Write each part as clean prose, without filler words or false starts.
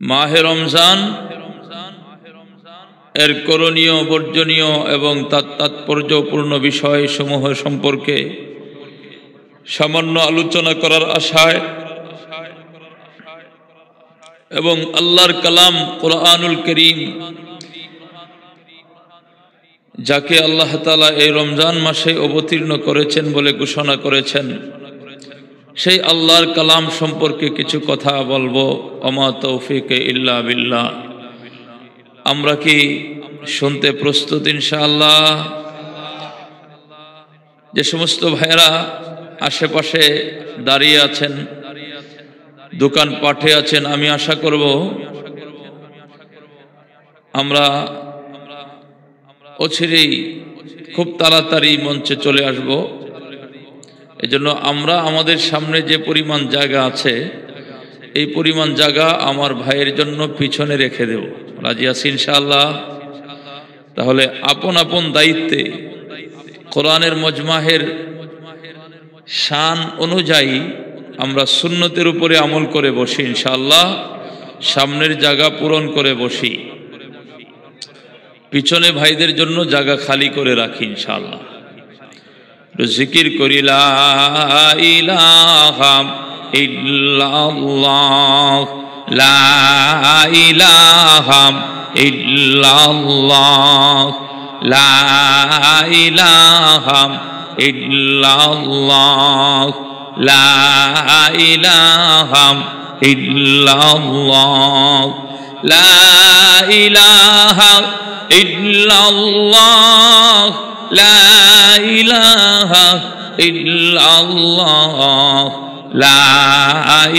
মাহে রমজান এর করণীয়, বর্জনীয় এবং তাৎপর্যপূর্ণ বিষয়সমূহ সম্পর্কে সামান্য আলোচনা করার আশায় এবং আল্লাহর কালাম কুরআনুল কারীম, যাকে আল্লাহ তাআলা এই রমজান মাসে অবতীর্ণ করেছেন বলে ঘোষণা করেছেন, সেই আল্লাহর কালাম সম্পর্কে কিছু কথা বলবো। ওমা তৌফিক ইল্লা বিল্লাহ। আমরা কি শুনতে প্রস্তুত ইনশাআল্লাহ? যে সমস্ত ভাইয়েরা আশেপাশে দাঁড়িয়ে আছেন, দোকান পাঠে আছেন, আমি আশা করব আমরা অচিরেই খুব তাড়াতাড়ি মঞ্চে চলে আসব। এজন্য আমরা আমাদের সামনে যে পরিমাণ জায়গা আছে, এই পরিমাণ জায়গা আমার ভাইয়ের জন্য পিছনে রেখে দেব। রাজি আছি ইনশাআল্লাহ? তাহলে আপন আপন দায়িত্বে কোরআনের মজমাহের শান অনুযায়ী আমরা সুন্নতের উপরে আমল করে বসি ইনশাআল্লাহ। সামনের জায়গা পূরণ করে বসি, পিছনে ভাইদের জন্য জায়গা খালি করে রাখি ইনশাআল্লাহ। জিকির করি লা ইলাহা ইল্লাল্লাহ, লা ইলাহা ইল্লাল্লাহ, লা ইলাহা ইল্লাল্লাহ, লা ইলাহা ইল্লাল্লাহ, লা ইলাহা ইল্লাল্লাহ, লা ইলাহা ইল্লাল্লাহ, লা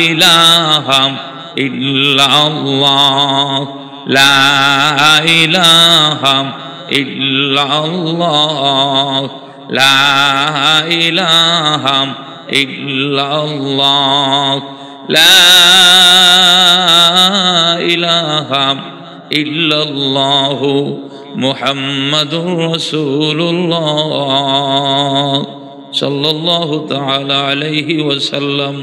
ইলাহা ইল্লাল্লাহ, লা ইলাহা ইল্লাল্লাহ, লা ইলাহা ইল্লাল্লাহ, লা ইলাহা ইল্লাল্লাহ মুহাম্মাদুর রাসূলুল্লাহ সাল্লাল্লাহু তাআলা আলাইহি ওয়াসাল্লাম।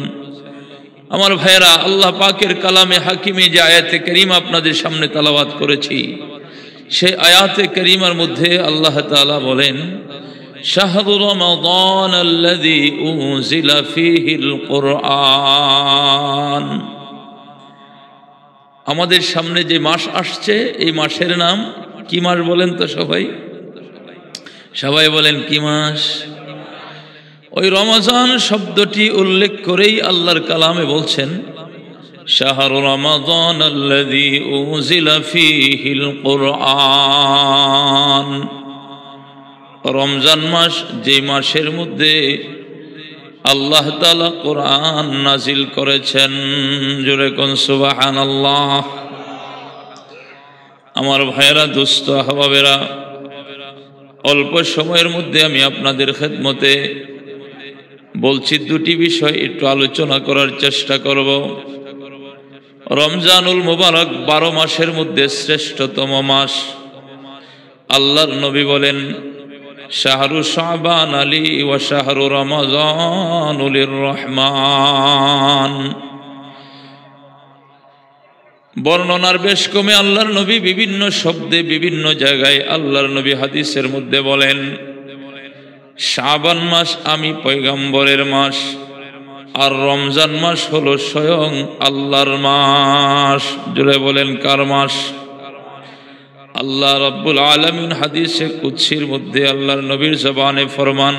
আমার ভাইরা, আল্লাহ পাকের কালামে হাকিমে যে আয়াতে কারীমা আপনাদের সামনে তেলাওয়াত করেছি, সেই আয়াতে কারীমার মধ্যে আল্লাহ তাআলা বলেন, শাহরু রমাদান আল্লাযী উনজিলা ফীহিল কুরআন। আমাদের সামনে যে মাস আসছে, এই মাসের নাম কি মাস বলেন তো সবাই? সবাই বলেন কি মাস? ওই রমজান শব্দটি উল্লেখ করেই আল্লাহর কালামে বলছেন, শাহরু রমাদান আল্লাযী উনজিলা ফীহিল কুরআন। রমজান মাস, যে মাসের মধ্যে আল্লাহ তাআলা কোরআন নাজিল করেছেন। জোরে কোন সুবহানাল্লাহ। আমার ভাইয়েরা, দোস্ত আহবাবেরা, অল্প সময়ের মধ্যে আমি আপনাদের খেদমতে বলছি দুটি বিষয় একটু আলোচনা করার চেষ্টা করব। রমজানুল মুবারক 12 মাসের মধ্যে শ্রেষ্ঠতম মাস। আল্লাহর নবী বলেন, শাহরু শাবান আলী ওয়া শাহরু রমাজানুলির রহমান। বর্ণনার বেশ কমে আল্লাহর নবী বিভিন্ন শব্দে বিভিন্ন জায়গায় আল্লাহর নবী হাদিসের মধ্যে বলেন, শাবান মাস আমি পয়গম্বরের মাস, আর রমজান মাস হলো স্বয়ং আল্লাহর মাস। জুড়ে বলেন কার মাস? আল্লাহ রাব্বুল আলামিন হাদিসে কুদসির মধ্যে আল্লাহর নবীর জবানে ফরমান,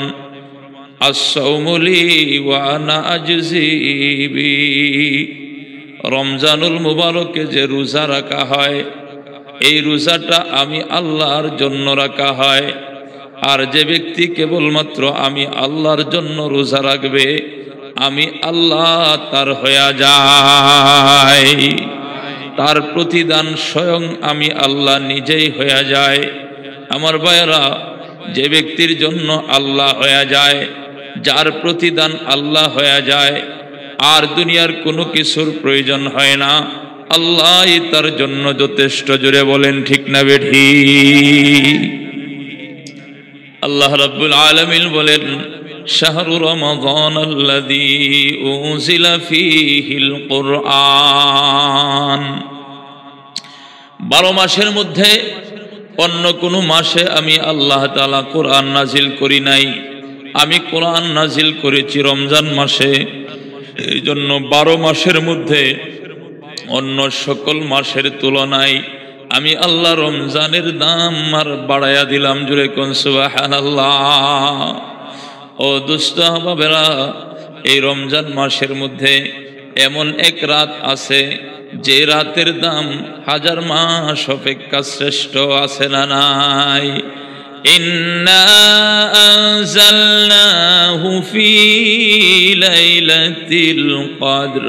আস-সাওমু লি ওয়া আনা আজজি বি। রমজানুল মুবারকে যে রোজা রাখা হয়, এই রোজাটা আমি আল্লাহর জন্য রাখা হয়। আর যে ব্যক্তি কেবলমাত্র আমি আল্লাহর জন্য রোজা রাখবে, আমি আল্লাহ তার হয়ে যায়, তার প্রতিদান স্বয়ং আমি আল্লাহ নিজেই হয়ে যায়। আমার ভাইয়েরা, যে ব্যক্তির জন্য আল্লাহ হয়ে যায়, যার প্রতিদান আল্লাহ হয়ে যায়, আর দুনিয়ার কোনো কিছুর প্রয়োজন হয় না, আল্লাহই তার জন্য যথেষ্ট। জোরে বলেন ঠিক না বেঠিক? আল্লাহ রাব্বুল আলামিন বলেন, শাহরু রমাদান আল্লাযী উনজিলা ফীহিল কুরআন। 12 মাসের মধ্যে অন্য কোনো মাসে আমি আল্লাহ তাআলা কোরআন নাজিল করি নাই। আমি কোরআন নাজিল করেছি রমজান মাসে। এই জন্য 12 মাসের মধ্যে অন্য সকল মাসের তুলনায় আমি আল্লাহ রমজানের দাম আর বাড়াইয়া দিলাম। জোরে কোন সুবহানাল্লাহ। ও দুষ্ট বাবারা, এই রমজান মাসের মধ্যে এমন এক রাত আছে যে রাতের দাম 1000 মাস অপেক্ষা শ্রেষ্ঠ, আছে না নাই? ইন্না আনজালনাহু ফি লাইলাতিল কদর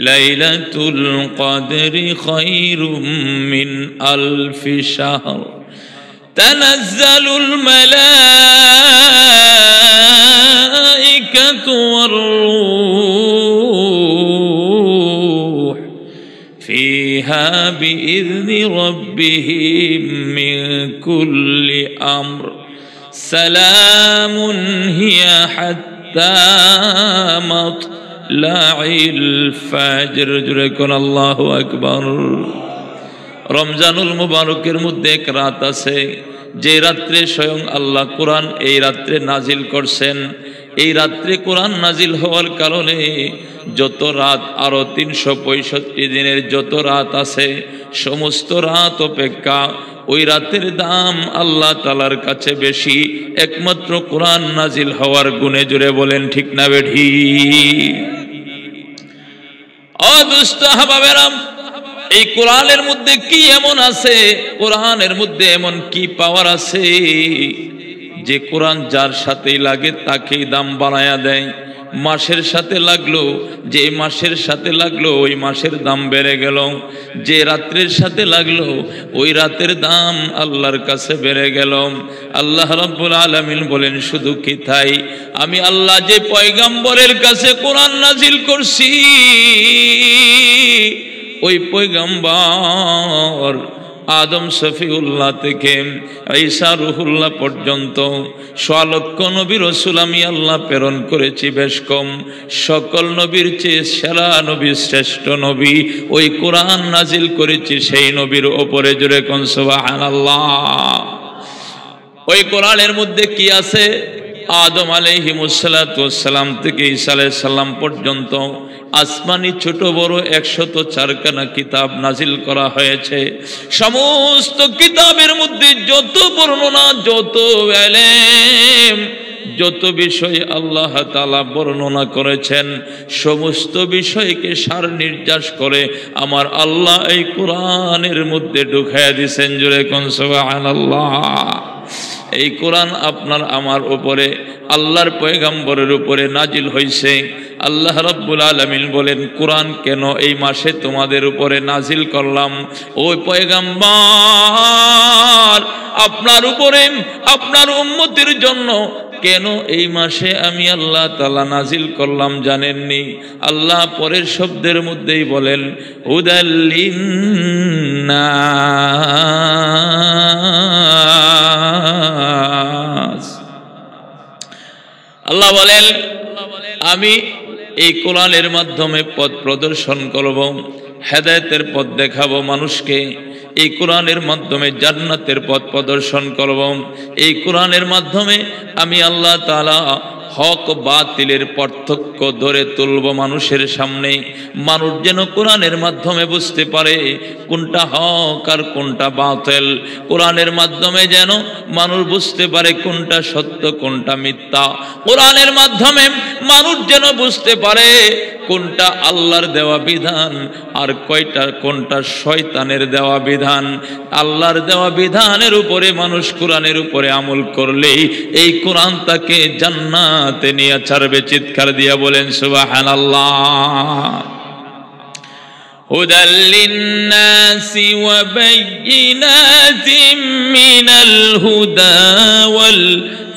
লাইলাতুল কদরি খায়রুম মিন আলফি শাহর তানাজ্জালুল মালাইকাতু ওয়ার রূহ ফিহা বিইذনি রাব্বিহিম মিন কুল্লি আমর সালামুন হিয়া হাত্তা মাতলাইল ফাজর। জোরে কোন আল্লাহু আকবার। রমজানুল মুবারকের মধ্যে এক রাত আছে যে রাত্রে স্বয়ং আল্লাহ কোরআন এই রাত্রে নাজিল করছেন। এই রাত্রে কোরআন নাজিল হওয়ার কারণে যত রাত, আরো 365 দিনের যত রাত আছে, সমস্ত রাত অপেক্ষা ওই রাতের দাম আল্লাহ তাআলার কাছে বেশি, একমাত্র কোরআন নাজিল হওয়ার গুণে। জুড়ে বলেন ঠিক না বেঠি? ও দুষ্ট হাবাবেরা, এই কোরআনের মধ্যে কি এমন আছে, কোরআনের মধ্যে এমন কি পাওয়ার আছে যে কোরআন যার সাথেই লাগে তাকেই দাম বাড়ায়া দেয়। মাসের সাথে লাগলো, যে মাসের সাথে লাগলো ওই মাসের দাম বেড়ে গেল। যে রাত্রের সাথে লাগলো ওই রাতের দাম আল্লাহর কাছে বেড়ে গেল। আল্লাহ রাব্বুল আলামিন বলেন, শুধু কি তাই, আমি আল্লাহ যে পয়গম্বরের কাছে কোরআন নাজিল করছি, ওই পয়গম্বর আদম শফিউল্লাহ থেকে ঈসা রুহুল্লাহ পর্যন্ত 100 লক্ষ নবী রাসূল আমি আল্লাহ প্রেরণ করেছি বেশ কম। সকল নবীর চেয়ে সেরা নবী, শ্রেষ্ঠ নবী ওই কোরআন নাজিল করেছি সেই নবীর ওপরে। জোরে কোন সুবহানাল্লাহ। ওই কোরআনের মধ্যে কি আছে? আদম আলাইহিমুসসালাম থেকে ঈসা আলাইহিস সালাম পর্যন্ত আসমানি ছোট বড় 104 খানা কিতাব নাজিল করা হয়েছে। সমস্ত কিতাবের মধ্যে যত বর্ণনা, যত ইলম, যত বিষয় আল্লাহ তাআলা বর্ণনা করেছেন, সমস্ত বিষয়কে সার নির্যাস করে আমার আল্লাহ এই কোরআনের মধ্যে ঢুকাইয়া দিয়েছেন। জোরে কোন সুবহানাল্লাহ। এই কোরআন আপনার আমার উপরে, আল্লাহর পয়গম্বরের উপরে নাজিল হয়েছে। আল্লাহ রাব্বুল আলামিন বলেন, কোরআন কেন এই মাসে তোমাদের উপরে নাজিল করলাম? ওই পয়গম্বর আপনার উপরে, আপনার উম্মতের জন্য কেন এই মাসে আমি আল্লাহ তাআলা নাজিল করলাম জানেননি? আল্লাহ পরের শব্দের মধ্যেই বলেন, হুদাল লিন্নাস। আল্লাহ বলেন, আমি এই কোরআনের মাধ্যমে পথ প্রদর্শন করব, হেদায়েতের পথ দেখাবো মানুষকে। এই কোরআনের মাধ্যমে জান্নাতের পথ প্রদর্শন করব। এই কোরআনের মাধ্যমে আমি আল্লাহ তাআলা হক বাতিলের পার্থক্য ধরে তুলব মানুষের সামনে। মানুষ যেন কোরআনের মাধ্যমে বুঝতে পারে কোনটা হক আর কোনটা বাতিল। কোরআনের মাধ্যমে যেন মানুষ বুঝতে পারে কোনটা সত্য কোনটা মিথ্যা। কোরআনের মাধ্যমে মানুষ যেন বুঝতে পারে কোনটা আল্লাহর দেওয়া বিধান আর কোনটা শয়তানের দেওয়া বিধান। আল্লাহর দেওয়া বিধানের উপরে মানুষ কোরআনের উপরে আমল করলেই এই কোরআন তাকে জান্নাতে নিয়ে ছাড়বে। চিৎকার দিয়া বলেন সুবহানাল্লাহ। হুদাল লিন্নাসি ওয়া বাইয়িনাতিম মিনাল হুদা ওয়াল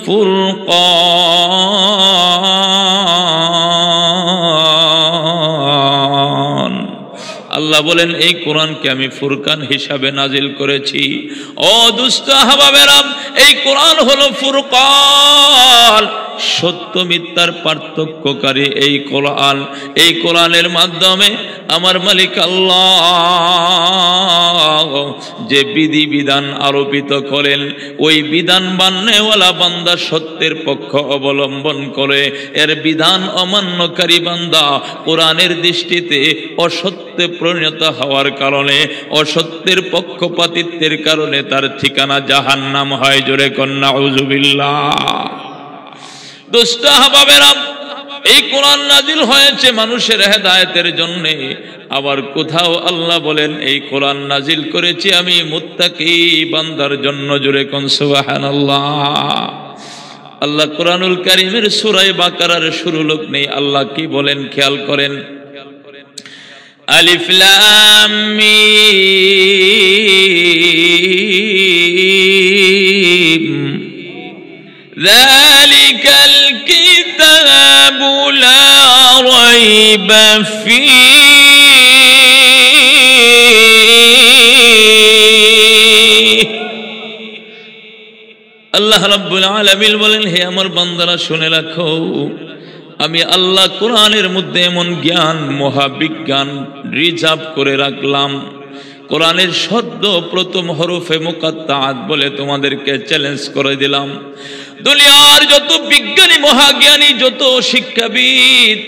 ফুরকান। আল্লাহ বলেন, এই কোরআনকে আমি ফুরকান হিসাবে নাজিল করেছি। ও দুষ্ট হাবাবেরা, এই কোরআন হলো ফুরকান, সত্য মিথ্যার পার্থক্যকারী এই কোরআন। এই কোরআনের মাধ্যমে আমার মালিক আল্লাহ যে বিধি বিধান আরোপিত করেন ওই বিধান মাননেওয়ালা বান্দা সত্যের পক্ষ অবলম্বন করে, এর বিধান অমান্যকারী বান্দা কোরআনের দৃষ্টিতে অসত্যে পরিণত হওয়ার কারণে, অসত্যের পক্ষপাতিত্বের কারণে তার ঠিকানা জাহান্নাম হয়। জোরে কন্যা নাউজুবিল্লাহ। দুষ্ট আহবাবেরা, এই কোরআন নাজিল হয়েছে মানুষের হেদায়েতের জন্য। আবার কোথাও আল্লাহ বলেন এই কোরআন নাজিল করেছি আমি মুত্তাকি বান্দার জন্য। জোরে কোন সুবহানাল্লাহ। আল্লাহ কোরআনুল কারীমের সূরা বাকারার শুরু লোক নেই, আল্লাহ কি বলেন খেয়াল করেন। আলিফ লাম মিম যালিকাল কিতাবু লা রাইবা ফীহি আল্লাহ রাব্বুল আলামিন বলেন, হে আমার বান্দারা শুনে রাখো, আমি আল্লাহ কোরআনের মধ্যে এমন জ্ঞান মহাবিজ্ঞান রিজার্ভ করে রাখলাম। কোরআনের শব্দ প্রথম হরফে মুকাত্তাআত বলে তোমাদেরকে চ্যালেঞ্জ করে দিলাম। দুনিয়ার যত বিজ্ঞানী মহাজ্ঞানী যত শিক্ষাবিদ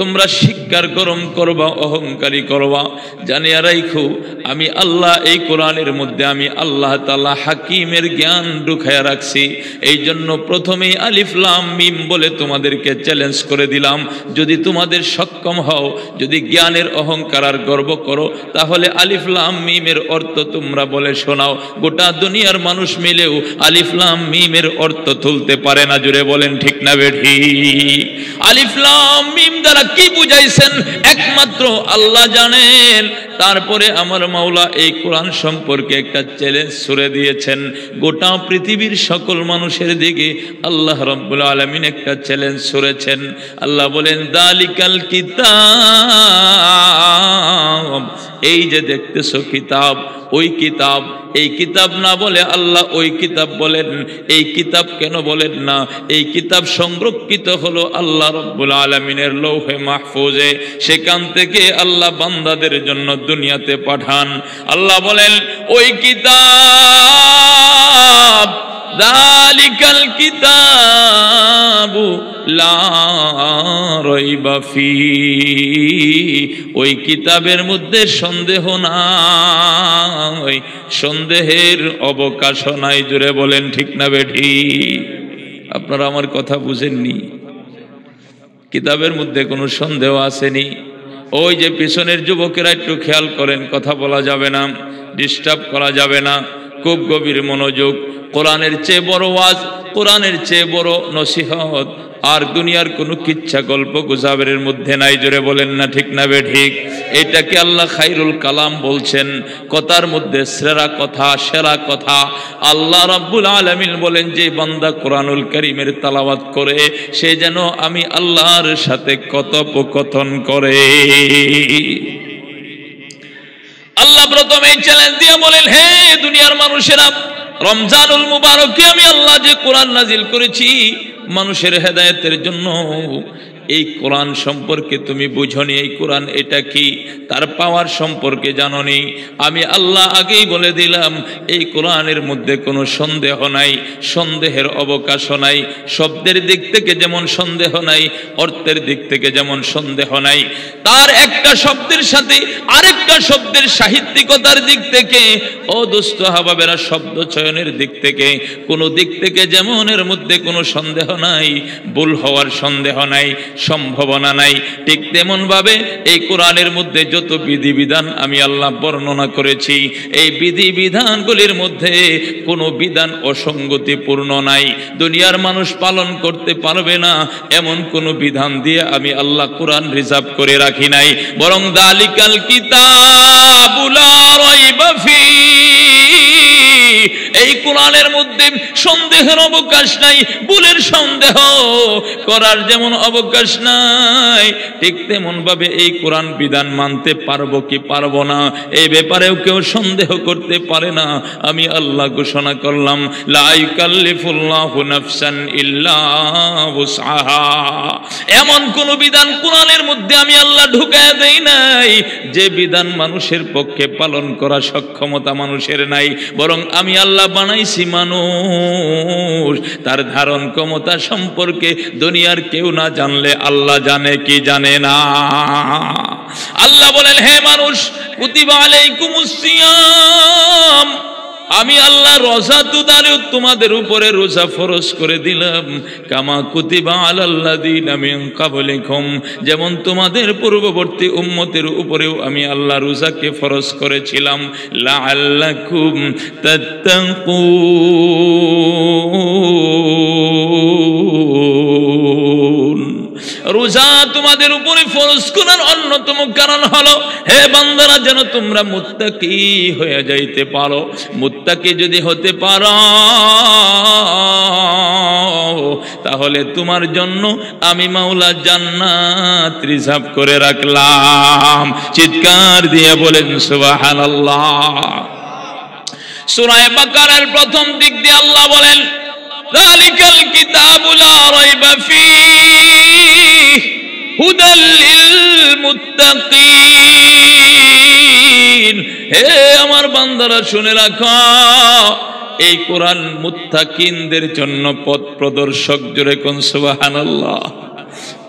তোমরা শিক্ষার গরম করবা, অহংকারী করবা, জানিয়া রাখো আমি আল্লাহ এই কোরআনের মধ্যে আমি আল্লাহ তাআলা হাকিমের জ্ঞান ঢুকায়া রাখছি। এই জন্য প্রথমেই আলিফ লাম মিম বলে তোমাদেরকে চ্যালেঞ্জ করে দিলাম। যদি তোমাদের সক্ষম হও, যদি জ্ঞানের অহংকার আর গর্ব করো, তাহলে আলিফ লাম মিমের অর্থ তোমরা বলে শোনাও। গোটা দুনিয়ার মানুষ মিলেও আলিফ লাম মিমের অর্থ তুলতে পারে না। জুড়ে বলেন ঠিক না বেঠিক? আলিফ লাম মিম দ্বারা কি বুঝাইছেন একমাত্র আল্লাহ জানেন। তারপরে আমার মাওলা এই কোরআন সম্পর্কে একটা চ্যালেঞ্জ ছুড়ে দিয়েছেন গোটা পৃথিবীর সকল মানুষের দিকে। আল্লাহ রাব্বুল আলামিন একটা চ্যালেঞ্জ ছুড়েছেন। আল্লাহ বলেন যালিকাল কিতাব, এই যে দেখতেছো কিতাব, ওই কিতাব, এই কিতাব না বলে আল্লাহ ওই কিতাব বলেন। এই কিতাব কেন বলেন না? এই কিতাব সংরক্ষিত হলো আল্লাহ রাব্বুল আলামিনের লৌহে মাহফুজে, সেখান থেকে আল্লাহ বান্দাদের জন্য দুনিয়াতে পাঠান। আল্লাহ বলেন ওই কিতাব যালিকাল কিতাবু লা রাইবা ফীহি, ওই কিতাবের মধ্যে সন্দেহ নাই, সন্দেহের অবকাশ নাই। জুড়ে বলেন ঠিক না বেঠিক? আপনারা আমার কথা বুঝেননি? কিতাবের মধ্যে কোনো সন্দেহ আসেনি। ওই যে পিছনের যুবকেরা একটু খেয়াল করেন, কথা বলা যাবে না, ডিস্টার্ব করা যাবে না, খুব গভীর মনোযোগ। কোরআনের চেয়ে বড় ওয়াজ, কোরআনের চেয়ে বড় নসিহত আর দুনিয়ার কোনো কিচ্ছা গল্প গুজবের মধ্যে নাই। জোরে বলেন না ঠিক না বেঠিক? এটাকে আল্লাহ খায়রুল কালাম বলছেন, কথার মধ্যে সেরা কথা, সেরা কথা। আল্লাহ রাব্বুল আলামিন বলেন যে বান্দা কোরআনুল কারীমের তেলাওয়াত করে সে যেন আমি আল্লাহর সাথে কথোপকথন করে। আল্লাহ প্রথমে চ্যালেঞ্জ দিয়ে বলেন, হে দুনিয়ার মানুষেরা, রমজানুল মুবারকে আমি আল্লাহ যে কোরআন নাজিল করেছি মানুষের হেদায়েতের জন্য, এই কোরআন সম্পর্কে তুমি বুঝনি। এই কোরআন এটা কি, তার পাওয়ার সম্পর্কে জানোনি। আমি আল্লাহ আগেই বলে দিলাম এই কোরআনের মধ্যে কোনো সন্দেহ নাই, সন্দেহের অবকাশ নাই। শব্দের দিক থেকে যেমন সন্দেহ নাই, অর্থের দিক থেকে যেমন সন্দেহ নাই। তার একটা শব্দের সাথে আরেকটা শব্দের সাহিত্যিকতার দিক থেকে, ও দুস্থ হাবাবেরা, শব্দ চয়নের দিক থেকে, কোনো দিক থেকে যেমন এর মধ্যে কোনো সন্দেহ নাই, ভুল হওয়ার সন্দেহ নাই, সম্ভাবনা নাই, ঠিক তেমন ভাবে এই কোরআনের মধ্যে যত বিধিবিধান আমি আল্লাহ বর্ণনা করেছি, এই বিধিবিধানগুলির মধ্যে কোনো বিধান অসঙ্গতিপূর্ণ নাই। দুনিয়ার মানুষ পালন করতে পারবে না এমন কোনো বিধান দিয়ে আমি আল্লাহ কোরআন রিজার্ভ করে রাখি নাই। বরং যালিকাল কিতাবু লা রাইবা ফীহি, এই কোরআনের মধ্যে সন্দেহের অবকাশ নাই, ভুলের সন্দেহ করার যেমন অবকাশ নাই, ঠিক তেমন ভাবে এই কোরআন বিধান মানতে পারবো কি পারবো না এই ব্যাপারেও কেউ সন্দেহ করতে পারে না। আমি আল্লাহ ঘোষণা করলাম, লা ইউকাল্লিফুল্লাহু নাফসান ইল্লা উসআহা। এমন কোন বিধান কোরআনের মধ্যে আমি আল্লাহ ঢুকায়া দেই নাই যে বিধান মানুষের পক্ষে পালন করা সক্ষমতা মানুষের নাই, বরং আমি আল্লাহ বানাইছি মানুষ তার ধারণ ক্ষমতা সম্পর্কে দুনিয়ার কেউ না জানলে আল্লাহ জানে কি জানে না। আল্লাহ বলেন, হে মানুষ, কুতিবা আলাইকুমুস সিয়াম, আমি আল্লাহ রোজা তোমাদের উপরে রোজা ফরজ করে দিলাম, কামা কুতিবা আলাল্লাযীনা মিন ক্বাবলিকুম, যেমন তোমাদের পূর্ববর্তী উম্মতের উপরেও আমি আল্লাহ রোজাকে ফরজ করেছিলাম, লাআল্লাকুম তাত্তাকুন। রোজা তোমাদের উপরে ফরজ করার অন্যতম কারণ হলো, হে বান্দারা, যেন তোমরা মুত্তাকি হয়ে যাইতে পারো। মুত্তাকি যদি হতে পারো তাহলে তোমার জন্য আমি মাওলা জান্নাত রিজার্ভ করে রাখলাম। চিৎকার দিয়ে বলেন সুবহানাল্লাহ। সূরা বাকারার প্রথম দিক দিয়ে আল্লাহ বলেন, যালিকাল কিতাবু লা রাইবা ফীহি হুদাল লিল মুত্তাকিন। হে আমার বান্দারা, শুনে রাখো, এই কোরআন মুত্তাকিনদের জন্য পথ প্রদর্শক। জোরে কোন সুবহানাল্লাহ।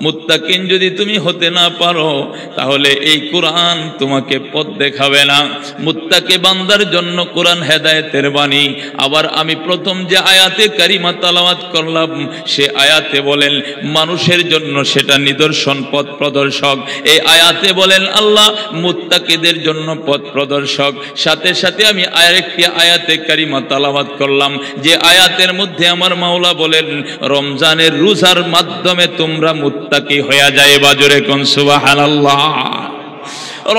মুত্তাকিন যদি তুমি হতে না পারো তাহলে এই কোরআন তোমাকে পথ দেখাবে না। মুত্তাকি বান্দার জন্য কোরআন হেদায়েতের বাণী। আবার আমি প্রথম যে আয়াতে কারিমা তেলাওয়াত করলাম সে আয়াতে বলেন মানুষের জন্য সেটা নিদর্শন, পথ প্রদর্শক। এই আয়াতে বলেন আল্লাহ মুত্তাকিদের জন্য পথ প্রদর্শক। সাথে সাথে আমি আরেকটি আয়াতে কারিমা তেলাওয়াত করলাম যে আয়াতের মধ্যে আমার মাওলা বলেন রমজানের রোজার মাধ্যমে তোমরা মুত্তাকি হয়ে যাইবা। জোরে কোন সুবহানাল্লাহ।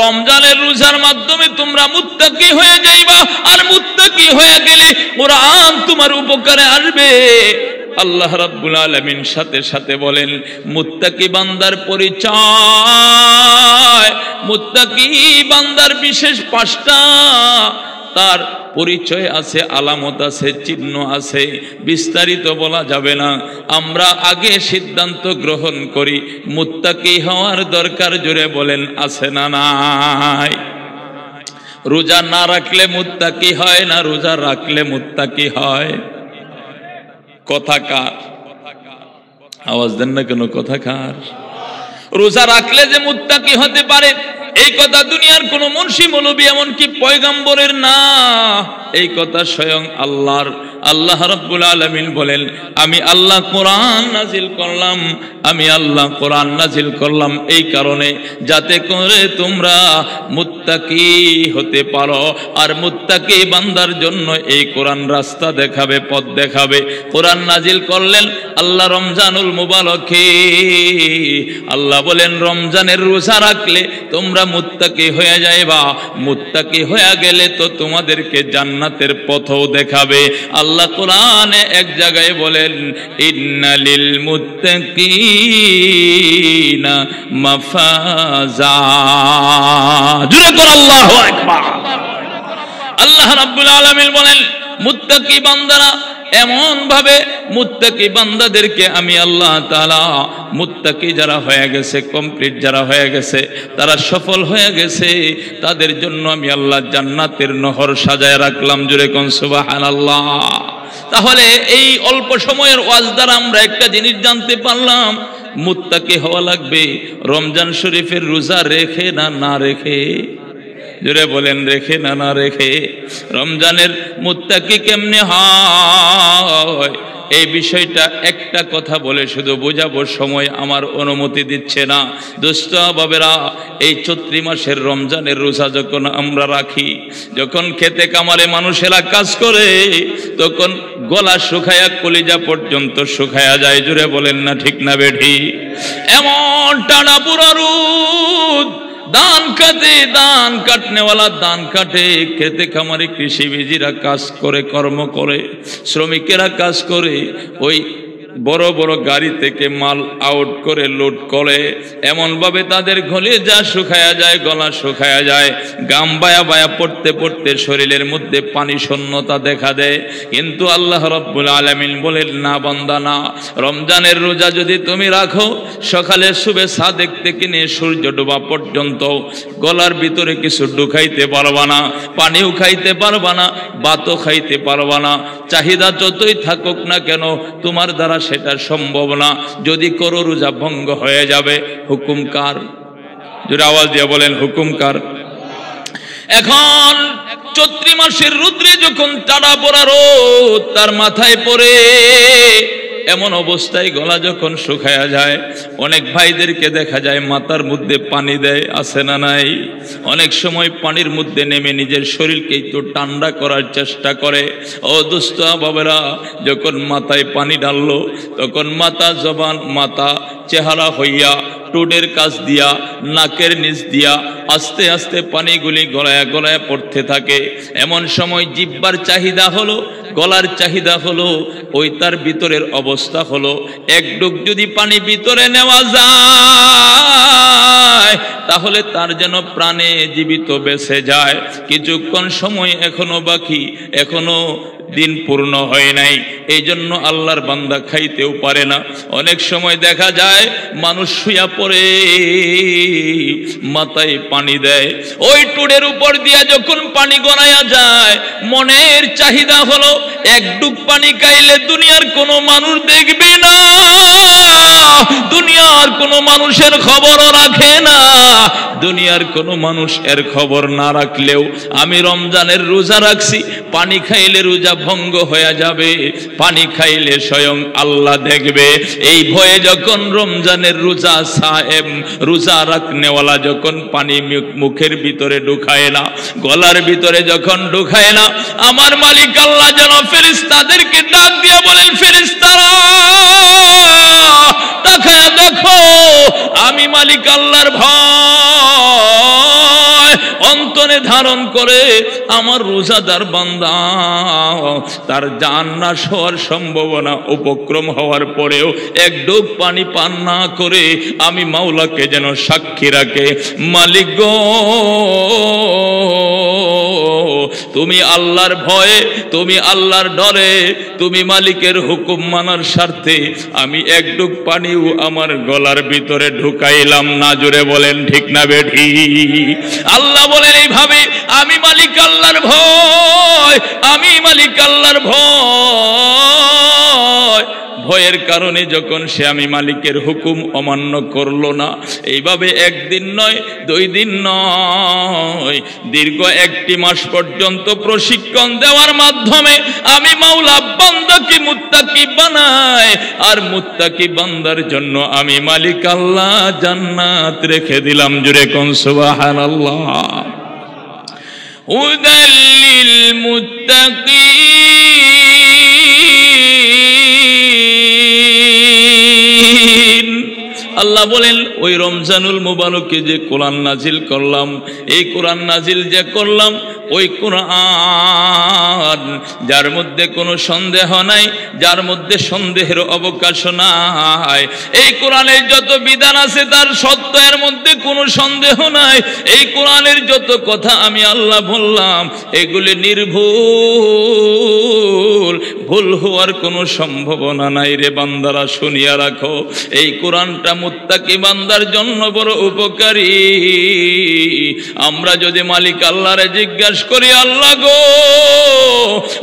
রমজানের রোজার মাধ্যমে তোমরা মুত্তাকি হয়ে যাইবা, আর মুত্তাকি হয়ে গেলে কোরআন তোমার উপকারে আসবে। আল্লাহ রাব্বুল আলামিন সাথে সাথে বলেন মুত্তাকি বান্দার পরিচয়, মুত্তাকি বান্দার বিশেষ 5টা তার পরিচয় আছে, আলামত আছে, চিহ্ন আছে, বিস্তারিত বলা যাবে না। আমরা আগে সিদ্ধান্ত গ্রহণ করি মুত্তাকি হওয়ার দরকার। জোরে বলেন আছে না নাই? রোজা না রাখলে মুত্তাকি হয় না, রোজা রাখলে মুত্তাকি হয়। কথা কার? আওয়াজ দেন না কেন? কথা কার? রোজা রাখলে যে মুত্তাকি হতে পারে এই কথা দুনিয়ার কোন মুন্সি মৌলবী এমনকি পয়গম্বরের না, এই কথা স্বয়ং আল্লাহর। আল্লাহ রাব্বুল আলামিন বলেন আমি আল্লাহ কোরআন নাজিল করলাম, আমি আল্লাহ কোরআন নাজিল করলাম এই কারণে যাতে করে তোমরা মুত্তাকি হতে পারো। আর মুত্তাকি বান্দার জন্য এই কোরআন রাস্তা দেখাবে, পথ দেখাবে। কোরআন নাজিল করলেন আল্লাহ রমজানুল মুবারকে। আল্লাহ বলেন রমজানের রোজা রাখলে তোমরা মুত্তাকি হয়ে যাইবা, মুত্তাকি হয়ে গেলে তো তোমাদেরকে জান্নাতের পথও দেখাবে। আল্লাহ কোরআনে এক জায়গায় বলেন ইন্নালিল মুত্তাকিনা মাফাজা। জোরে বল আল্লাহু আকবার। আল্লাহ রাব্বুল আলামিন বলেন মুত্তাকি বান্দারা এমন ভাবে, মুত্তাকি বান্দাদেরকে আমি আল্লাহ তাআলা মুত্তাকি যারা হয়ে গেছে, কমপ্লিট যারা হয়ে গেছে, তারা সফল হয়ে গেছে, তাদের জন্য আমি আল্লাহ জান্নাতের নহর সাজায় রাখলাম। জোরে কোন সুবহানাল্লাহ। তাহলে এই অল্প সময়ের ওয়াজ দ্বারা আমরা একটা জিনিস জানতে পারলাম, মুত্তাকি হওয়া লাগবে রমজান শরীফের রোজা রেখে না না রেখে। জোরে বলেন রেখে না না রেখে। রমজানের মুত্তাকি কেমনে হয় এই বিষয়টা একটা কথা বলে শুধু বোঝাবো, সময় আমার অনুমতি দিচ্ছে না। দোস্ত বাবেরা, এই চৈত্র মাসের রমজানের রোজা যখন আমরা রাখি, যখন খেতে কামারে মানুষেরা কাজ করে, তখন গলা শুকায়া কলিজা পর্যন্ত শুকায়া যায়। জোরে বলেন না ঠিক না বেঠি? এমন টানা পুরা রোদ ধান কাটে, ধান কাটনেওয়ালা ধান কাটে, খেতে খামারে কৃষিবিজিরা কাজ করে, কর্ম করে, শ্রমিকেরা কাজ করে, ওই বড় বড় গাড়ি থেকে মাল আউট করে লোড করে, এমন ভাবে তাদের গলে যা শুকায়া যায়, গলা শুকায়া যায়, গাম বায়া বায়া পড়তে পড়তে শরীরের মধ্যে পানি শূন্যতা দেখা দেয়। কিন্তু আল্লাহ রাব্বুল আলামিন বলেন, না বান্দা না, রমজানের রোজা যদি তুমি রাখো, সকালে শুভে সাদেক থেকে নিয়ে সূর্য ডোবা পর্যন্ত গলার ভিতরে কিছু ঢুকাইতে পারবা না, পানিও খাইতে পারবা না, ভাতও খাইতে পারবা না। চাহিদা যতই থাকুক না কেন তোমার দ্বারা সেটা সম্ভব না। যদি করো রোজা ভঙ্গ হয়ে যাবে। হুকুম কার? জোরে আওয়াজ দিয়ে বলেন, হুকুম কার? এখন চৈত্র মাসের রৌদ্রে যখন টানা পড়া রোদ তার মাথায় পড়ে, এমন অবস্থায় গলা যখন শুকায়া যায়, অনেক ভাইদেরকে দেখা যায় মাথার মধ্যে পানি দেয়, আছে না নাই? অনেক সময় পানির মধ্যে নেমে নিজের শরীরকে একটু ঠান্ডা করার চেষ্টা করে। ও দোস্ত বাবারা, যখন মাথায় পানি ডাললো, তখন মাথা জবান, মাথা চেহারা হইয়া টোডের কাছ দিয়া, নাকের নিচ দিয়া আস্তে আস্তে পানিগুলি গলায় গলায় পড়তে থাকে। এমন সময় জিহ্বার চাহিদা হলো, গলার চাহিদা হলো, ওই তার ভিতরের অবস্থা হলো, এক ডুব যদি পানি ভিতরে নেওয়া যায় তাহলে তার যেন প্রাণে জীবিত বেঁচে যায়। কিছুক্ষণ সময় এখনো বাকি, এখনো দিন পূর্ণ হয় নাই, এই জন্য আল্লাহর বান্দা খাইতেও পারে না। অনেক সময় দেখা যায় মানুষ শুয়া পড়ে, মাথায় পানি দেয়, ওই টুডের উপর দিয়া যখন পানি গড়াইয়া যায়, মনের চাহিদা হলো এক ডুব পানি খাইলে দুনিয়ার কোনো মানুষ দেখবে না, দুনিয়ার কোনো মানুষের খবরও রাখে না। দুনিয়ার কোনো মানুষ এর খবর না রাখলেও আমি রমজানের রোজা রাখছি, পানি খাইলে রোজা ভঙ্গ হয়ে যাবে, পানি খাইলে স্বয়ং আল্লাহ দেখবে। এই ভয়ে যখন রমজানের রোজা সায়েম, রোজা রাখনেওয়ালা যখন পানি মুখের ভিতরে ঢুকায় না, গলার ভিতরে যখন ঢুকায় না, আমার মালিক আল্লাহ যেন ফেরেশতাদেরকে ডাক দিয়ে বলেন, ফেরেশতারা তাকায়া দেখো, আমি মালিক আল্লাহর ভয় অন্তরে ধারণ করে আমার রোজাদার বান্দা তার জান নাশ হওয়ার সম্ভাবনা উপক্রম হওয়ার পরেও এক ডুব পানি পান না করে আমি মাওলাকে যেন সাক্ষী রাখে, মালিক গো তুমি আল্লাহর ভয়ে, তুমি আল্লাহর ডরে, তুমি মালিকের হুকুম মানার স্বার্থে আমি এক ডুব পানিও আমার গলার ভিতরে ঢুকাইলাম না। জোরে বলেন ঠিক না বেঠি? আল্লাহ বলেন এইভাবে আমি মালিক আল্লাহর ভয়, আমি মালিক আল্লাহর ভয়, ভয়ের কারণে যখন সে আমি মালিকের হুকুম অমান্য করলো না, এইভাবে একদিন নয়, 2 দিন নয়, দীর্ঘ 1 মাস পর্যন্ত প্রশিক্ষণ দেওয়ার মাধ্যমে আমি মাওলা বান্দাকে মুত্তাকি বানাই, আর মুত্তাকি বান্দার জন্য আমি মালিক আল্লাহ জান্নাত রেখে দিলাম। জুরে কোন সুবহানাল্লাহ। উদাল্লিল মুত্তাকিন, আল্লাহ বলেন ওই রমজানুল মুবারকে যে কোরআন নাজিল করলাম, এই কোরআন নাজিল যে করলাম, ওই কোরআন যার মধ্যে কোনো সন্দেহ নাই, যার মধ্যে সন্দেহের অবকাশ নাই, এই কোরআনের যত বিধান আছে তার সত্য, এর মধ্যে কোনো সন্দেহ নাই। এই কোরআনের যত কথা আমি আল্লাহ বললাম এগুলি নির্ভুল, ভুল হওয়ার কোনো সম্ভাবনা নাই। রে বান্দারা শুনিয়া রাখো, এই কোরআনটা মুত্তাকি বান্দার জন্য বড় উপকারী। আমরা যদি মালিক আল্লাহরে জিজ্ঞাসা করি, আল্লাহ গো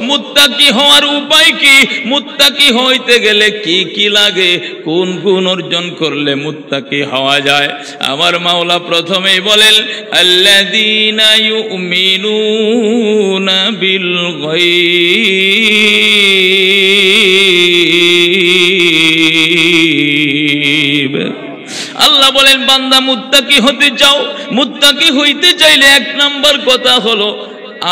মুত্তাকি হওয়ার উপায় কি, মুত্তাকি হইতে গেলে কি কি লাগে, কোন গুণ অর্জন করলে মুত্তাকি হওয়া যায়, আমার মাওলা প্রথমেই বলেন আল্লাযীনা ইউমিনুনা বিল গায়ব। আল্লাহ বলেন বান্দা মুত্তাকি হতে চাও, মুত্তাকি হইতে চাইলে 1 নম্বর কথা হলো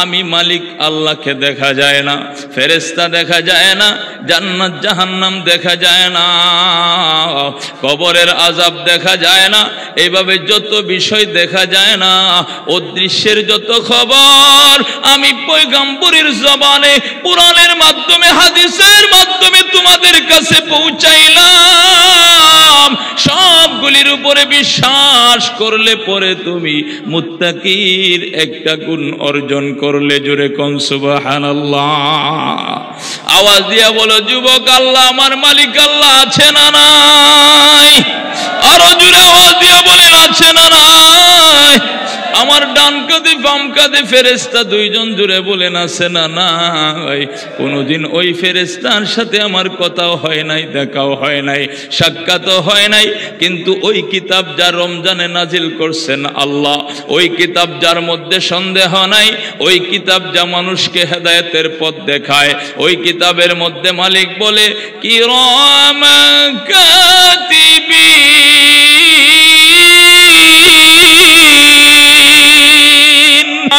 আমি মালিক আল্লাহকে দেখা যায় না, ফেরেশতা দেখা যায় না, জান্নাত জাহান্নাম দেখা যায় না, কবরের আযাব দেখা যায় না, এইভাবে যত বিষয় দেখা যায় না, অদৃশ্যের যত খবর আমি পয়গম্বরের জবানে কুরআনের মাধ্যমে হাদিসের মাধ্যমে তোমাদের কাছে পৌঁছাইলাম। সবগুলির উপরে বিশ্বাস করলে পরে তুমি মুত্তাকির একটা গুণ অর্জন করলে। জোরে কোন সুবহানাল্লাহ। আওয়াজ দিয়া বলো যুবক, আল্লাহ আমার মালিক আল্লাহ আছে না নাই? আরো জোরে আওয়াজ দিয়া বলেন আছে না নাই? আমার ডান কাঁধে বাম কাঁধে ফেরেশতা দুইজন, জুড়ে বলেন আছে না নাই? কোনোদিন ওই ফেরেশতার সাথে আমার কথাও হয় নাই, দেখাও হয় নাই, সাক্ষাৎও হয় নাই, কিন্তু ওই কিতাব যা রমজানে নাজিল করছেন আল্লাহ, ওই কিতাব যার মধ্যে সন্দেহ নাই, ওই কিতাব যা মানুষকে হেদায়েতের পথ দেখায়, ওই কিতাবের মধ্যে মালিক বলে কিরামান কাতিবিন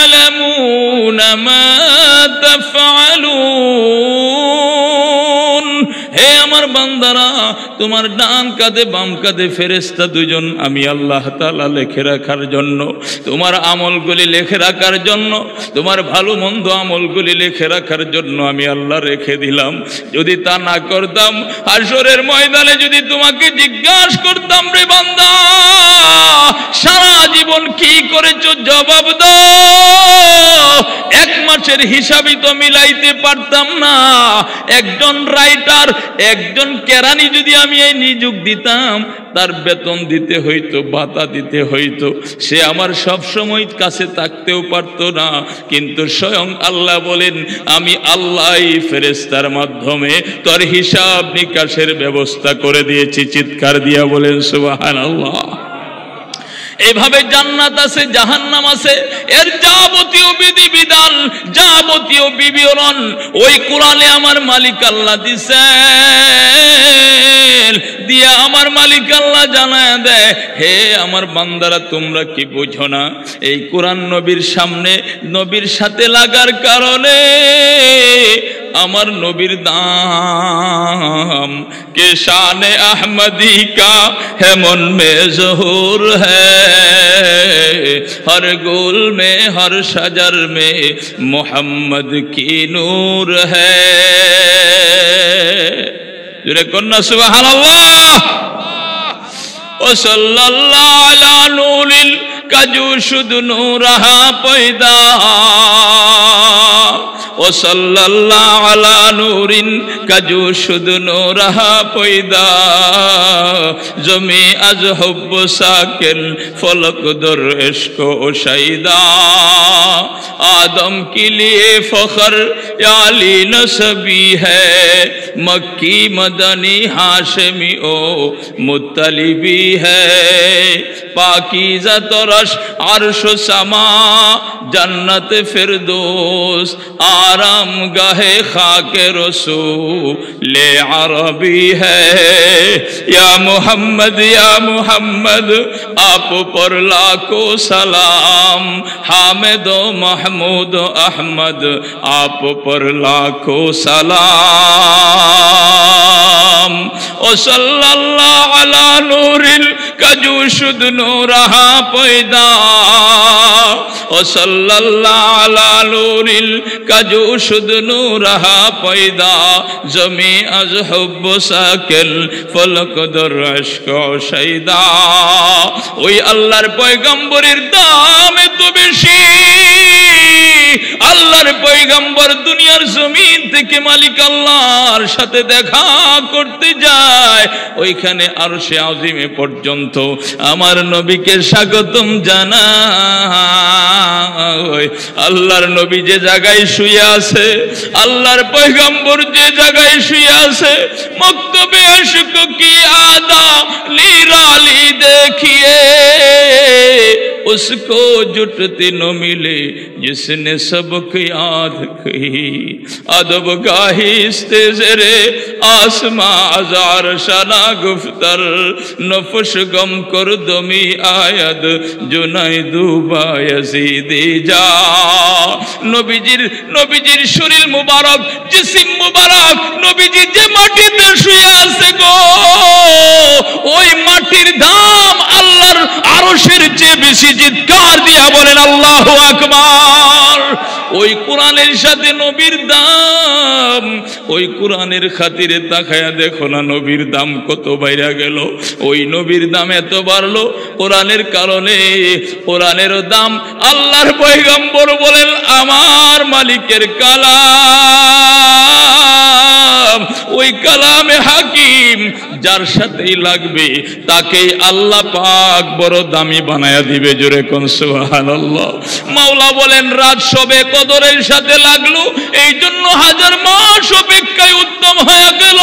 আলামুনা মা তাফআলুন। হে আমার বান্দারা, তোমার ডান কাঁধে বাম কাঁধে ফেরেশতা দুজন আমি আল্লাহ তাআলা লিখে রাখার জন্য, তোমার আমলগুলি লিখে রাখার জন্য, তোমার ভালো মন্দ আমলগুলি লিখে রাখার জন্য আমি আল্লাহ রেখে দিলাম। যদি তা না করতাম, হাশরের ময়দানে যদি তোমাকে জিজ্ঞাসা করতাম, রে বান্দা সারা জীবন কি করেছো, জবাব দাও, এক মাসের হিসাবই তো মিলাইতে পারতাম না। একজন রাইটার, একজন কেরানি যদি আমি এই নিযুক্ত দিতাম, তার বেতন দিতে হইতো, ভাতা দিতে হইতো, সে আমার সব সময় কাছে থাকতেও পারতো না। কিন্তু স্বয়ং আল্লাহ বলেন আমি আল্লাহই ফেরেশতার মাধ্যমে তোর হিসাব নিকাশের ব্যবস্থা করে দিয়েছি। চিৎকার দিয়া বলেন সুবহানাল্লাহ। এইভাবে জান্নাত আছে, জাহান্নাম আছে, এর যাবতীয় বিধিবিধান, যাবতীয় বিবরণ ওই কোরআনে আমার মালিক আল্লাহ দিছেন। দিয়া আমার মালিক আল্লাহ জানায় দেয়, হে আমার বান্দারা তোমরা কি বুঝো না? এই কোরআন নবীর সামনে, নবীর সাথে লাগার কারণে আমার নবীর দাম কে শানে আহমदी का है मन में ज़हूर है, हर गुल में हर शजर में मोहम्मद की नूर है। जुरे कन्ना सुबहानल्लाह। ओ सल्लल्लाहु अला नूरिल काजू शुद नूरहा पैदा, ओ सल्लल्लाहु अला नूरिन काजू शुद नूरहा पैदा, जमी अज हुब्ब साकिन फलक दर इश्क ओ शैदा, आदम के लिए फखर याली नसबी है, मक्की मदनी हाशमी ओ मुत्तलिबी है, पाकीज़ा तरश अर्श समा जन्नत फिरदौस, आराम गाहे खाके रसूल अरबी है। या मोहम्मद आप पर लाखों सलाम, हामिद महमूद अहमद आप पर लाखों सलाम। ओ सल्लल्लाहु अला नूरिल काजू शुद नूरहा पैदा, ओ सल्लल्लाहु अला नूरिल काजू शुद नूरहा पैदा, जमी अज हुब्ब साकिल फलक दर इश्क ओ शैदा। ওই আল্লাহর পয়গম্বরের দাম এত বেশি, আল্লাহর পয়গম্বর দুনিয়ার জমিন থেকে মালিক আল্লাহর সাথে দেখা করতে যায়, ওইখানে আরশে আজিমে পর্যন্ত আমার নবীকে স্বাগতম জানায়। আল্লাহর নবী যে জায়গায় শুয়ে আছে, আল্লাহর পয়গম্বর যে জায়গায় শুয়ে আছে, মক্তবে ইশক কি আদা নিরালি देखिए उसको जुटती न मिले जिसने सबक याद कही। अदब अब गाहिस्ते ज़ेरे आसमां आज़ार शना गुफ्तर नफश गम कुर्दमी आयद जुनाइदु बायज़ीदी जा नबीजिर शरीर मुबारक जिस्म मुबारक नबीजी जे माटिते शुয়ে আছে গো ওই মাটির দাম আল্লাহর আরশের চেয়ে বেশি চিৎকার দিয়া বলেন আল্লাহু আকবার ওই কোরআনের সাথে নবীর দাম ওই কোরআনের খাতিরে তাকায়া দেখো না নবীর দাম কত বাইরা গেল ওই নবীর দাম এত বাড়লো কোরআনের কারণে কোরআনের দাম আল্লাহর পয়গম্বর বলেন আমার মালিকের কালাম ওই কালামে হাকিম যার সাথেই লাগবে তাকে আল্লাহ পাক বড় দামি বানায়া দিবে জোরে কোন সুবহানাল্লাহ মাওলা বলেন রাত শবে কদরের সাথে লাগলো এই জন্য হাজার মাস অপেক্ষায় উত্তম হয়ে গেল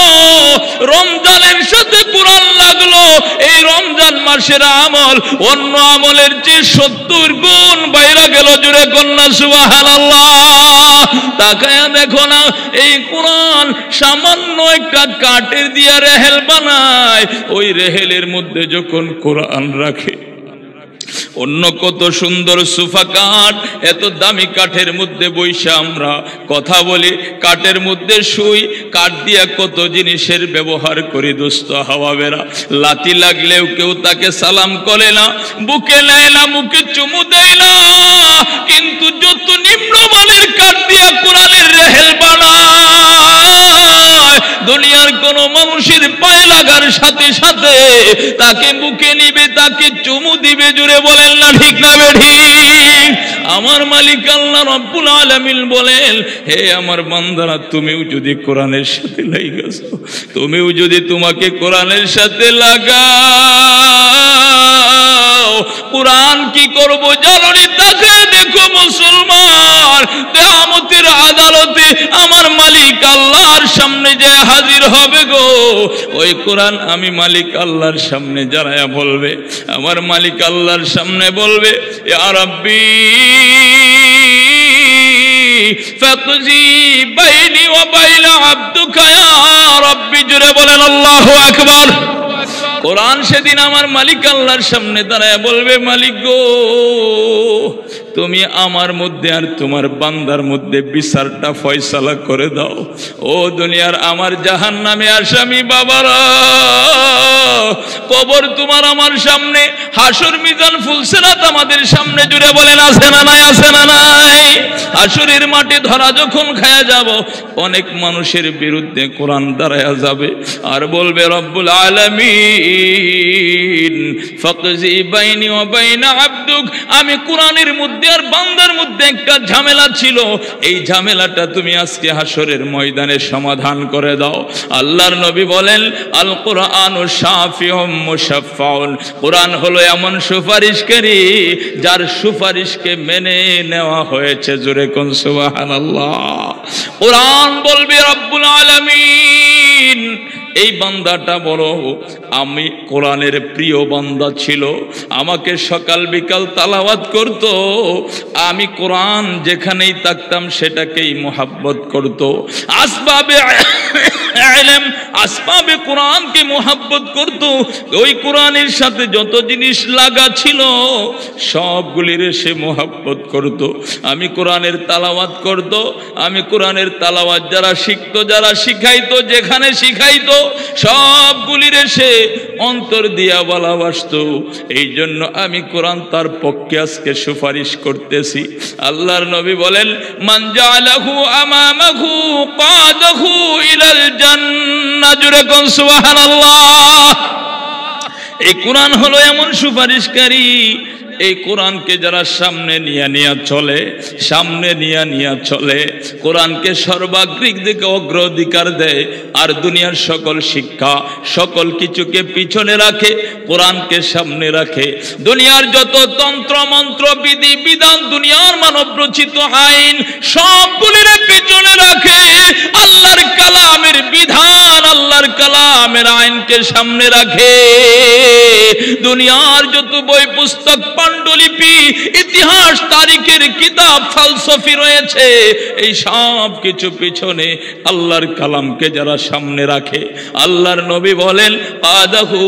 রমজানের সাথে কোরআন লাগলো এই রমজান মাসের আমল অন্য আমলের চেয়ে 70 গুণ বাইরে গেল জোরে কোন সুবহানাল্লাহ তাকায়া দেখো না এই কোরআন সামান্য একটা কাঠের দিয়া রেহেল বানায় ওই রেহেলের মধ্যে যখন কোরআন রাখে অন্য কত সুন্দর সোফা কাঠ এত দামি কাঠের মধ্যে বইসা আমরা কথা বলি কাঠের মধ্যে শুই কাঠ দিয়া কত জিনিসের ব্যবহার করি দোস্ত হাওয়া বেরা লাতি লাগলেও কেউ তাকে সালাম করে না বুকে নেয় না মুখে চুমু দেয় না কিন্তু যত নিম্নমানের কাঠ দিয়া কোরআনের রেহেল বানায় দুনিয়ার কোন মানুষের পায়ে লাগার সাথে সাথে তাকে বুকে নিবে তাকে চুমু দিবে জুড়ে বলেন না ঠিক না বেঠিক আমার মালিক আল্লাহ রব্বুল আলামিন বলেন হে আমার বান্দারা তুমিও যদি কোরআনের সাথে লাগাছো তুমিও যদি তোমাকে কোরআনের সাথে লাগাও কোরআন কি করব জানোনি তাকে দেখো মুসলমান কিয়ামতের আদালতে আমার মালিক আল্লাহর সামনে যে হাজির হবে গো ওই কোরআন আমি মালিক আল্লাহর সামনে দাঁড়ায়া বলবে আমার মালিক আল্লাহর সামনে বলবে ইয়া রাব্বি ফাকজি বাইনি ওয়া বাইনা আবদুকা ইয়া রাব্বি জুরে বলেন আল্লাহু আকবার কোরআন সেদিন আমার মালিক আল্লাহর সামনে দাঁড়ায় বলবে মালিক গো তুমি আমার মধ্যে আর তোমার বান্দার মধ্যে বিচারটা ফয়সালা করে দাও ও দুনিয়ার আমার জাহান্নামে আসামি বাবারা কবর তোমার আমার সামনে হাসর মিজান ফুলসিরাত আমাদের সামনে জুড়ে বলেন আছে না নাই আছে না নাই হাসরের মাঠে ধরা যখন খায়া যাব অনেক মানুষের বিরুদ্ধে কোরআন দাঁড়ায়া যাবে আর বলবে রব্বুল আলামিন ফাকজি বাইনি ওয়া বাইনা আবদুক আমি কোরআনের মধ্যে আর বান্দার মধ্যে একটা ঝামেলা ছিল এই ঝামেলাটা তুমি আজকে হাসরের ময়দানে সমাধান করে দাও আল্লাহর নবী বলেন আল কোরআনু শাফিউম মুশাফফাউন কোরআন হলো এমন সুপারিশকারী যার সুপারিশকে মেনে নেওয়া হয়েছে জোরে কোন সুবহানাল্লাহ কোরআন বলবে রব্বুল আলামিন এই বান্দাটা বড় আমি কোরআনের প্রিয় বান্দা ছিল আমাকে সকাল বিকাল তালাওয়াত করত আমি কোরআন যেখানেই থাকতাম সেটাকেই মোহাব্বত করত আসবাবে ইলম আসবাবে কোরআনকে মোহাব্বত করত ওই কোরআনের সাথে যত জিনিস লাগা ছিল সবগুলির সে মোহাব্বত করত আমি কোরআনের তালাওয়াত করত আমি কোরআনের তালাওয়াত যারা শিখতো যারা শিখাইতো যেখানে শিখাইতো সবগুলির সে অন্তর দিয়া ভালোবাসতো এই জন্য আমি কোরআন তার পক্ষে আজকে সুপারিশ করতেছি আল্লাহর নবী বলেন মান জাআলাহু আমামাহু কাদাহু ইলাল জান্নাহ জুরে কোন সুবহানাল্লাহ এই কোরআন হলো এমন সুপারিশকারী এই কোরআনকে যারা সামনে নিয়ে চলে কোরআনকে সর্বাগ্রিক দিকে অগ্রাধিকার দেয় আর দুনিয়ার সকল শিক্ষা সকল কিছুকে পিছনে রাখে কোরআনকে সামনে রাখে দুনিয়ার যত তন্ত্র মন্ত্র বিধি বিধান দুনিয়ার মানব রচিত আইন সবগুলির পিছনে রাখে আল্লাহর কালামের বিধান আল্লাহর কালামের আইনকে সামনে রাখে। দুনিয়ার যত বই পুস্তক, পাণ্ডুলিপি, ইতিহাস, তারিখের কিতাব, ফালসফি রয়েছে, এই সব কিছু পিছনে আল্লাহর কালামকে যারা সামনে রাখে, আল্লাহর নবী বলেন আদাহু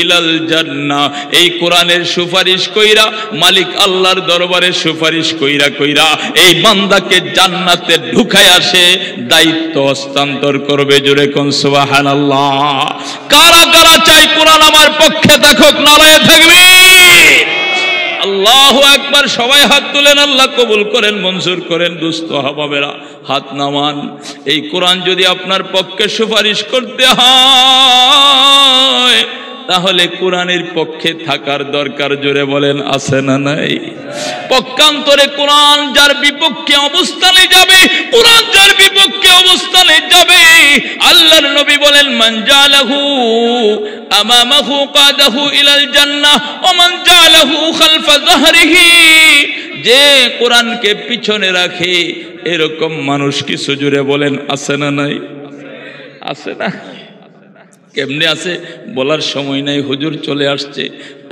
ইলাল জান্নাহ, এই কোরআনের সুপারিশ কইরা মালিক আল্লাহর দরবারে সুপারিশ কইরা কইরা এই বান্দাকে জান্নাতে ঢুকায় আসে, দায়িত্ব হস্তান্তর করবে। জোরে কোন সুবহানাল্লাহ। কারা কারা চাই কোরআন আমার পক্ষে থাকুক? নারায়ে তাকবীর, আল্লাহু আকবার। সবাই হাত তুলেন, আল্লাহ কবুল করেন, মঞ্জুর করেন। দুস্থ আহবাবেরা হাত নামান। এই কোরআন যদি আপনার পক্ষে সুপারিশ করতে হয় তাহলে কোরআনের পক্ষে থাকার দরকার। জোরে বলেন আছে না নাই? পক্ষান্তরে কোরআন যার বিপক্ষে অবস্থানে যাবে, কোরআন যার বিপক্ষে অবস্থানে যাবে, আল্লাহর নবী বলেন মান জালাহু আমামাহু কাদাহু ইলাল জান্নাহ ওয়া মান জালাহু খালফা যাহরিহি, যে কোরআনকে পিছনে রাখে এরকম মানুষ কিছু। জোরে বলেন আছে না নাই? আছে না? কেমনে আছে বলার সময় নাই। হুজুর চলে আসছে,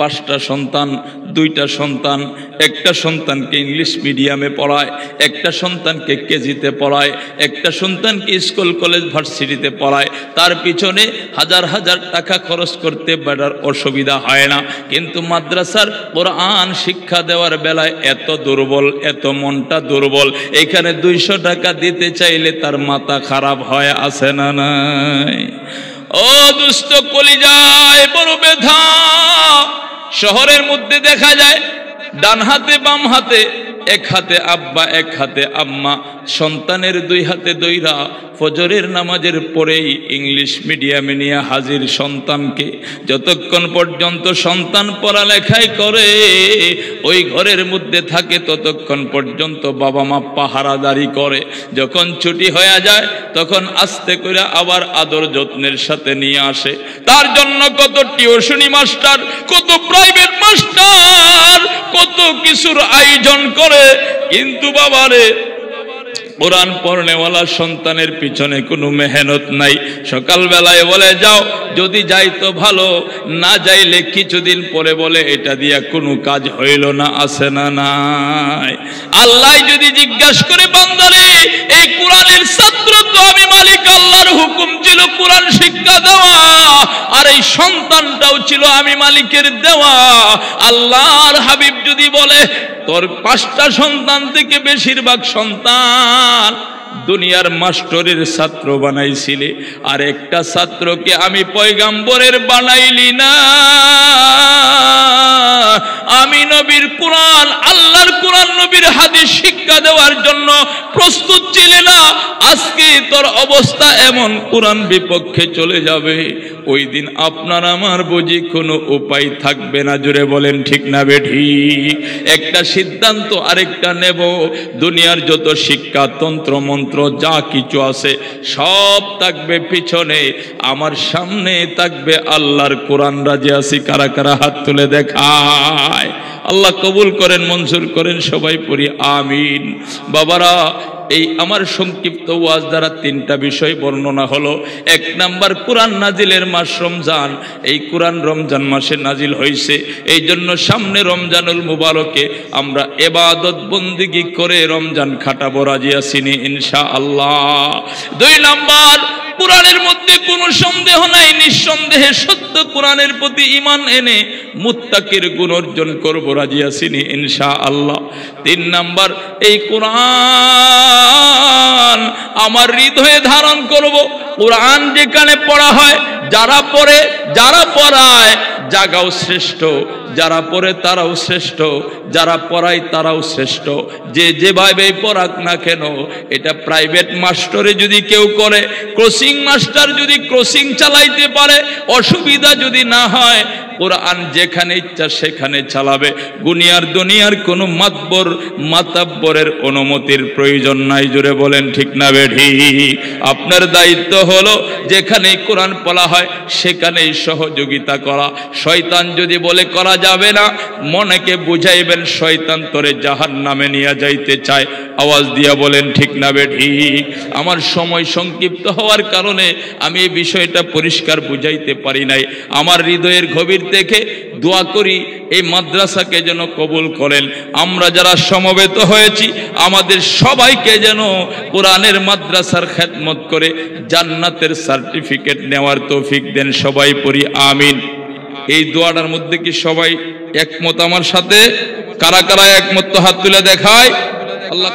5টা সন্তান, 2টা সন্তান, একটা সন্তানকে ইংলিশ মিডিয়ামে পড়ায়, একটা সন্তানকে কেজিতে পড়ায়, একটা সন্তানকে স্কুল কলেজ ভার্সিটিতে পড়ায়। তার পিছনে হাজার হাজার টাকা খরচ করতে বেটার অসুবিধা হয় না, কিন্তু মাদ্রাসার কোরআন শিক্ষা দেওয়ার বেলায় এত দুর্বল, এত মনটা দুর্বল। এখানে 200 টাকা দিতে চাইলে তার মাথা খারাপ হয়। আছে না নাই? ও দুষ্ট কলিজায় বড় ব্যথা। শহরের মধ্যে দেখা যায় ডান হাতে বাম হাতে, এক হাতে আব্বা এক হাতে আম্মা, সন্তানের 2 হাতে দইরা ফজরের নামাজের পরেই ইংলিশ মিডিয়ামে নিয়ে হাজির সন্তানকে। যতক্ষণ পর্যন্ত সন্তান পড়ালেখাই করে ওই ঘরের মধ্যে থাকে ততক্ষণ পর্যন্ত বাবা মা পাহারাদারি করে। যখন ছুটি হয়ে যায় তখন আস্তে করে আবার আদর যত্নের সাথে নিয়ে আসে। তার জন্য কত টিউশনি মাস্টার, কত প্রাইভেট মাস্টার, কত কিছুর আয়োজন করে, কিন্তু বাবারে কোরআন পড়নেওয়ালা সন্তানের পিছনে কোনো মেহনত নাই। সকালবেলায় বলে যাও, যদি যাই তো ভালো, না যাইলে কিছুদিন পরে বলে এটা দিয়া কোনো কাজ হইল না। আছে না নাই? আল্লাহ যদি জিজ্ঞাসা করে বান্দারে এই কোরআনের ছাত্র তো আমি মালিক আল্লাহর হুকুম ছিল কোরআন শিক্ষা দেওয়া, আর এই সন্তানটাও ছিল আমি মালিকের দেওয়া। আল্লাহর হাবিব যদি বলে তোর 5টা সন্তান থেকে বেশিরভাগ সন্তান দুনিয়ার মাস্টরের ছাত্র বানাইছিলে, আর একটা ছাত্রকে আমি পয়গাম্বরের বানাইলি না, আমি নবীর কোরআন, আল্লাহর কোরআন, নবীর হাদিস শিক্ষা দেওয়ার জন্য প্রস্তুত ছিলে না, আজকে তোর অবস্থা এমন, কোরআন বিপক্ষে চলে যাবে, ওই দিন আপনার আমার বুঝি কোনো উপায় থাকবে না। জোরে বলেন ঠিক না বেঠিক? একটা সিদ্ধান্ত আরেকটা নেব। দুনিয়ার যত শিক্ষা, তন্ত্র মন্ত্র যা কিছু আছে সব থাকবে পিছনে, আমার সামনে থাকবে আল্লাহর কোরআন। রাজি আছি? কারা কারা হাত তুলে দেখায়? আল্লাহ কবুল করেন, মঞ্জুর করেন, সবাই পড়ি আমিন। বাবারা, এই আমার সংক্ষিপ্ত ওয়াজ দ্বারা 3টা বিষয় বর্ণনা হলো। 1 নাম্বার, কোরআন নাজিলের মাস রমজান। এই কোরআন রমজান মাসে নাজিল হয়েছে, এই জন্য সামনে রমজানুল মুবারকে আমরা ইবাদত বন্দেগী করে রমজান খাটাবো। রাজি আছিনি ইনশাআল্লাহ? 2 নাম্বার, কোরআনের মধ্যে কোনো সন্দেহ নাই, নিঃসন্দেহে সত্য কোরআনের প্রতি ঈমান এনে মুত্তাকির গুণ অর্জন করব। রাজি আছিনি ইনশাআল্লাহ? 3 নাম্বার, এই কোরআন আমার হৃদয়ে ধারণ করব। কোরআন যেখানে পড়া হয়, যারা পড়ে, যারা পড়ায়, জাগাও শ্রেষ্ঠ, যারা পড়ে তারাও শ্রেষ্ঠ, যারা পড়ায় তারাও শ্রেষ্ঠ। যে যেভাবে পড়াক না কেন, এটা প্রাইভেট মাস্টারে যদি কেউ করে, ক্রসিং মাস্টার যদি ক্রসিং চালাইতে পারে, অসুবিধা যদি না হয়, কোরআন যেখানে ইচ্ছা সেখানে চালাবে। দুনিয়ার কোনো মাতাব্বরের অনুমতির প্রয়োজন নাই। জোরে বলেন ঠিক না বেঠিক? আপনার দায়িত্ব হলো যেখানেই কোরআন পড়া হয় সেখানেই সহযোগিতা করা, শয়তান যদি বলে করা যাবে না, মনেকে বুঝাইবেন শয়তান তোরে জাহান্নামে নিয়ে যাইতে চায়। আওয়াজ দিয়া বলেন ঠিক না বেঠিক? আমার সময় সংক্ষিপ্ত হওয়ার কারণে আমি এই বিষয়টা পরিষ্কার বুঝাইতে পারি নাই। আমার হৃদয়ের গভীর থেকে দোয়া করি এই মাদ্রাসাকে যেন কবুল করেন। আমরা যারা সমবেত হয়েছি আমাদের সবাইকে যেন কোরআনের মাদ্রাসার খেদমত করে জান্নাতের সার্টিফিকেট নেওয়ার তৌফিক দেন। সবাই পড়ি আমিন। এই দোয়াটার মধ্যে কি সবাই একমত আমার সাথে? কারা কারা একমত হাত তুলে দেখায়? আল্লাহ